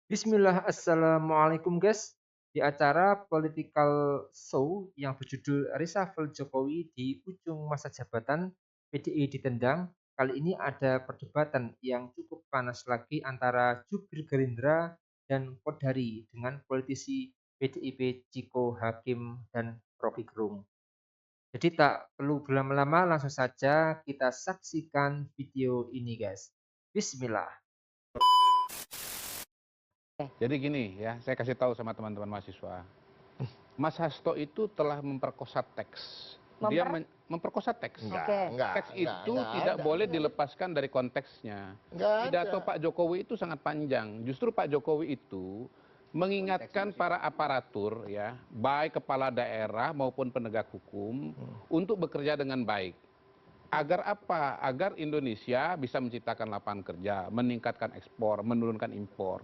Bismillah, Assalamualaikum guys. Di acara political show yang berjudul Reshuffle Jokowi di ujung masa jabatan PDI ditendang, kali ini ada perdebatan yang cukup panas lagi antara jubir Gerindra dan Kodari dengan politisi PDIP Ciko Hakim dan Rocky Gerung. Jadi tak perlu berlama-lama, langsung saja kita saksikan video ini guys. Bismillah. Jadi gini ya, saya kasih tahu sama teman-teman mahasiswa. Mas Hasto itu telah memperkosa teks. Dia memperkosa teks. Teks itu tidak boleh dilepaskan dari konteksnya. Pidato Pak Jokowi itu sangat panjang. Justru Pak Jokowi itu mengingatkan para aparatur ya, baik kepala daerah maupun penegak hukum untuk bekerja dengan baik. Agar apa? Agar Indonesia bisa menciptakan lapangan kerja, meningkatkan ekspor, menurunkan impor.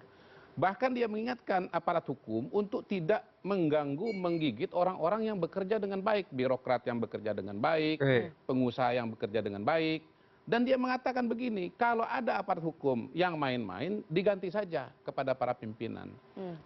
Bahkan dia mengingatkan aparat hukum untuk tidak mengganggu, menggigit orang-orang yang bekerja dengan baik, birokrat yang bekerja dengan baik, Oke. pengusaha yang bekerja dengan baik. Dan dia mengatakan begini, kalau ada aparat hukum yang main-main, diganti saja kepada para pimpinan.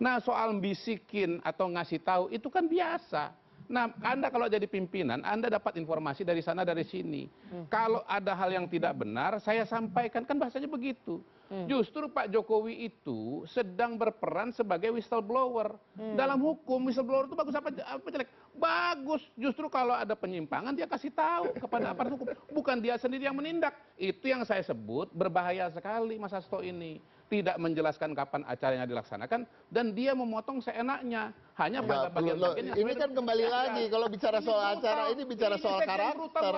Nah, soal bisikin atau ngasih tahu itu kan biasa. Nah, Anda kalau jadi pimpinan, Anda dapat informasi dari sana dari sini. Kalau ada hal yang tidak benar, saya sampaikan, kan bahasanya begitu. Justru Pak Jokowi itu sedang berperan sebagai whistleblower. Dalam hukum whistleblower itu bagus apa jelek? Bagus. Justru kalau ada penyimpangan dia kasih tahu kepada aparat hukum. Bukan dia sendiri yang menindak. Itu yang saya sebut berbahaya sekali Mas Hasto ini. Tidak menjelaskan kapan acaranya dilaksanakan dan dia memotong seenaknya. Hanya pada bagian-bagian yang ini kan kembali lagi kalau bicara soal acara ini bicara soal karakter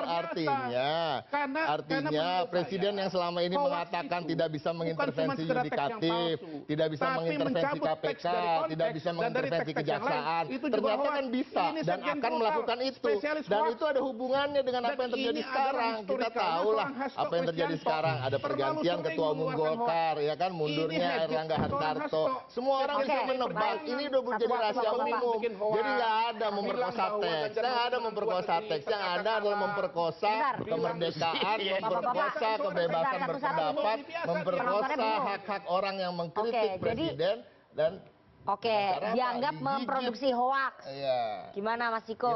artinya presiden yang selama ini mengatakan tidak bisa mengintervensi yudikatif, tidak bisa mengintervensi KPK, tidak bisa mengintervensi kejaksaan, ternyata kan bisa dan akan melakukan itu dan itu ada hubungannya dengan apa yang terjadi sekarang. Kita tahulah apa yang terjadi sekarang, ada pergantian ketua umum Golkar ya kan, mundurnya Airlangga Hartarto, semua orang bisa menebak ini udah jadi rahasia umum. Jadi nggak ada memperkosa teks, nggak ada memperkosa teks, yang ada adalah memperkosa kemerdekaan, memperkosa kebebasan berpendapat, memperkosa hak-hak orang yang mengkritik presiden dan dianggap memproduksi hoaks. Iya. Gimana Mas Ciko?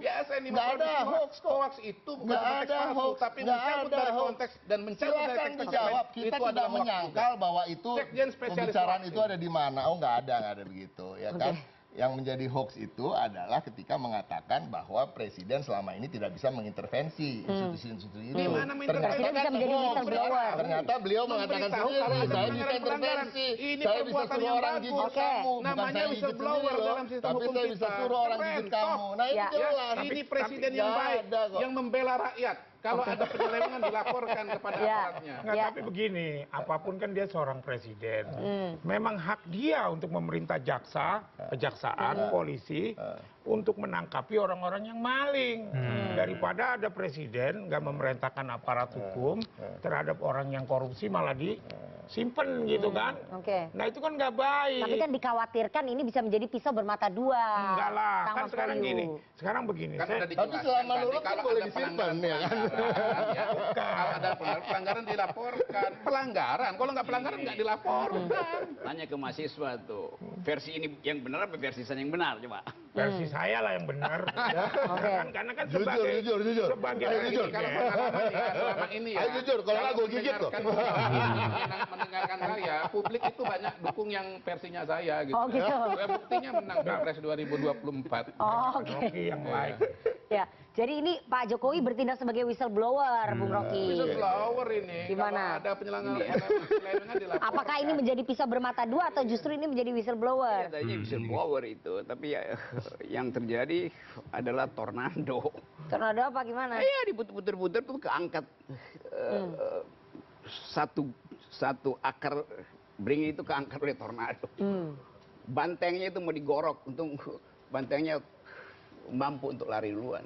Biasa ini Nggak ada hoax kok. Hoax itu bukan Nggak konteks ada palsu, hoax, tapi nggak mencabut ada dari hoax. konteks dan mencabut dari Silakan teks dijawab. tersebut. Kita Itu tidak adalah hoax menyangkal juga. bahwa itu Sekjen spesialis pembicaraan hoax itu ini. ada di mana. Oh nggak ada begitu ya kan. Yang menjadi hoax itu adalah ketika mengatakan bahwa presiden selama ini tidak bisa mengintervensi institusi-institusi itu. Di mana mengintervensi? Presiden bisa menjadi whistleblower. Ternyata beliau mengatakan Memberitahu sendiri, kalau ada saya bisa pelanggaran-pelanggaran. intervensi, Ini saya bisa perbuatan suruh yang orang bagus. gigit Oke. kamu, bukan Namanya saya gigit whistleblower sendiri loh, dalam sistem tapi hukum saya bisa kita. suruh orang Keren, gigit toh. kamu. Nah itu Ya. jelas. Ini presiden yang nggak baik, ada kok. yang membela rakyat. Kalau ada penyelewengan dilaporkan kepada aparatnya. Nggak, tapi begini, apapun kan dia seorang presiden. Memang hak dia untuk memerintah kejaksaan, polisi, untuk menangkapi orang-orang yang maling. Daripada ada presiden nggak memerintahkan aparat hukum terhadap orang yang korupsi malah disimpan gitu kan. Oke. Nah itu kan nggak baik. Tapi kan dikhawatirkan ini bisa menjadi pisau bermata dua. Enggak lah, Kang kan Mas sekarang Wahyu. gini. Sekarang begini. Kan udah Tapi dijelaskan selama tadi, nurut kan kalau boleh ada disimpan ya kan. ya. Kalau ada pelanggaran dilaporkan. Pelanggaran, kalau nggak pelanggaran nggak dilaporkan. Tanya ke mahasiswa tuh, versi ini yang benar apa versi saya yang benar coba? Versi saya lah yang benar. Karena kan sebagai Jujur. sebagai Ayo, jujur. Kalau presiden. selama ini ya. Ayo jujur, kalau nggak gue gigit loh. Mendengarkan saya, publik itu banyak dukung yang versinya saya gitu. Oh, gitu. Buktinya menang Pilpres 2024. Oh, oke. Rocky yang lain. Ya, jadi ini Pak Jokowi bertindak sebagai whistleblower, Bung Rocky. Whistleblower ini. Gimana? Kalau ada penyelenggaraan dilaporkan. Apakah ini menjadi pisau bermata dua atau justru ini menjadi whistleblower? Tadinya whistleblower itu, tapi ya yang terjadi adalah tornado. Tornado apa gimana? Ya diputer-puter tuh keangkat satu akar beringin itu keangkat oleh tornado. Bantengnya itu mau digorok, untung bantengnya mampu untuk lari duluan.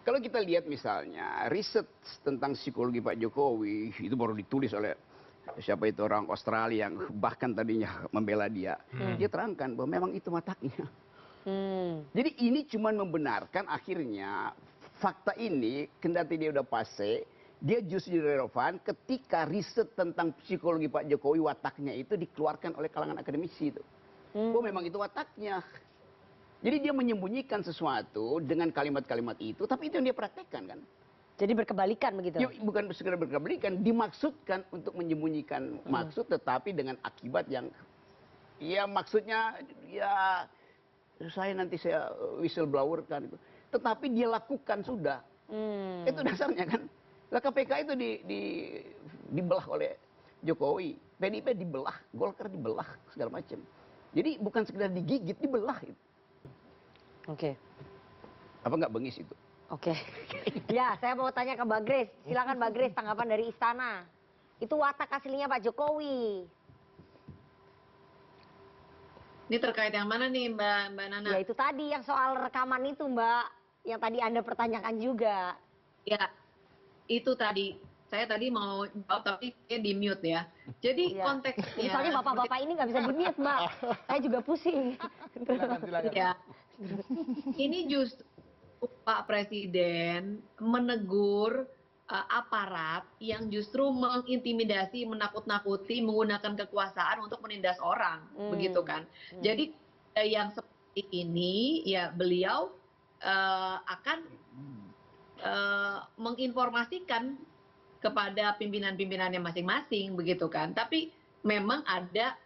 Kalau kita lihat misalnya riset tentang psikologi Pak Jokowi itu baru ditulis oleh siapa itu orang Australia yang bahkan tadinya membela dia. Dia terangkan bahwa memang itu wataknya. Jadi ini cuma membenarkan akhirnya fakta ini kendati dia udah pase Dia justru relevan ketika riset tentang psikologi Pak Jokowi wataknya itu dikeluarkan oleh kalangan akademisi itu. Oh memang itu wataknya. Jadi dia menyembunyikan sesuatu dengan kalimat-kalimat itu, tapi itu yang dia praktekkan kan. Jadi berkebalikan begitu. Ya, bukan sekedar berkebalikan, dimaksudkan untuk menyembunyikan maksud, tetapi dengan akibat yang, ya maksudnya ya saya whistleblower kan itu. Tetapi dia lakukan sudah. Itu dasarnya kan. Lah KPK itu dibelah oleh Jokowi, PDIP dibelah, Golkar dibelah, segala macam. Jadi bukan sekedar digigit, dibelah itu. Oke. Apa nggak bengis itu? Oke. Ya, saya mau tanya ke Mbak Grace. Silakan Mbak Grace, tanggapan dari Istana. Itu watak aslinya Pak Jokowi. Ini terkait yang mana nih Mbak Nana? Ya itu tadi yang soal rekaman itu Mbak, yang tadi Anda pertanyakan juga. Ya, itu tadi. Saya tadi mau jawab tapi dia di mute ya. Jadi konteksnya. Misalnya bapak-bapak ini nggak bisa di mute Mbak. Saya juga pusing. Silakan. Ya. Ini justru Pak Presiden menegur aparat yang justru mengintimidasi, menakut-nakuti, menggunakan kekuasaan untuk menindas orang, begitu kan? Jadi yang seperti ini, ya beliau akan menginformasikan kepada pimpinan-pimpinannya masing-masing, begitu kan? Tapi memang ada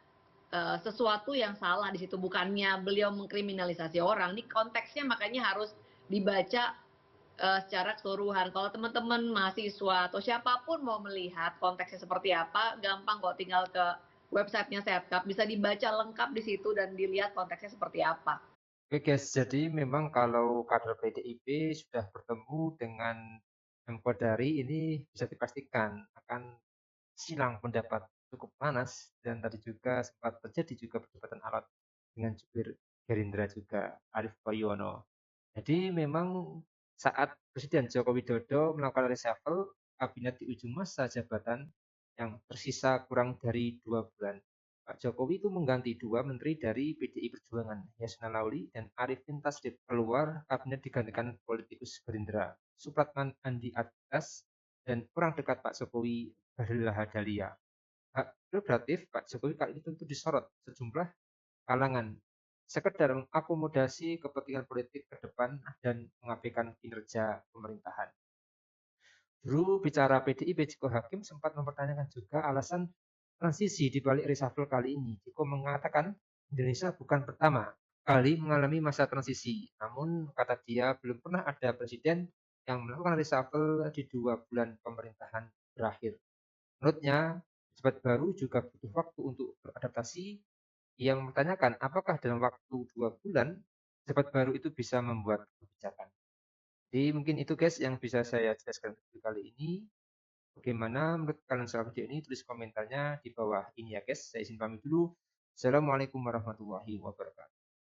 sesuatu yang salah di situ, bukannya beliau mengkriminalisasi orang. Ini konteksnya makanya harus dibaca secara keseluruhan. Kalau teman-teman mahasiswa atau siapapun mau melihat konteksnya seperti apa, gampang kok, tinggal ke websitenya Setkap, bisa dibaca lengkap di situ dan dilihat konteksnya seperti apa. Oke guys, jadi memang kalau kader PDIP sudah bertemu dengan Kodari ini bisa dipastikan akan silang pendapat cukup panas, dan tadi juga sempat terjadi juga perdebatan alot dengan jubir Gerindra juga, Arief Poyono. Jadi memang saat Presiden Joko Widodo melakukan reshuffle kabinet di ujung masa jabatan yang tersisa kurang dari 2 bulan, Pak Jokowi itu mengganti 2 menteri dari PDI Perjuangan, Yasona Lauli dan Arifin Tasrif. Keluar kabinet digantikan politikus Gerindra, Supratman Andi Atas, dan orang dekat Pak Jokowi, Bahlil Lahadalia. Hak prerogatif Pak Jokowi kali ini tentu disorot sejumlah kalangan, sekedar mengakomodasi kepentingan politik ke depan dan mengabaikan kinerja pemerintahan. Juru bicara PDIP Ciko Hakim sempat mempertanyakan juga alasan transisi di balik reshuffle kali ini. Ciko mengatakan Indonesia bukan pertama kali mengalami masa transisi, namun kata dia belum pernah ada presiden yang melakukan reshuffle di 2 bulan pemerintahan berakhir. Menurutnya, pejabat baru juga butuh waktu untuk beradaptasi. Ia mempertanyakan apakah dalam waktu 2 bulan pejabat baru itu bisa membuat kebijakan. Jadi mungkin itu guys yang bisa saya jelaskan kali ini. Bagaimana menurut kalian soal video ini? Tulis komentarnya di bawah ini ya guys. Saya izin pamit dulu. Assalamualaikum warahmatullahi wabarakatuh.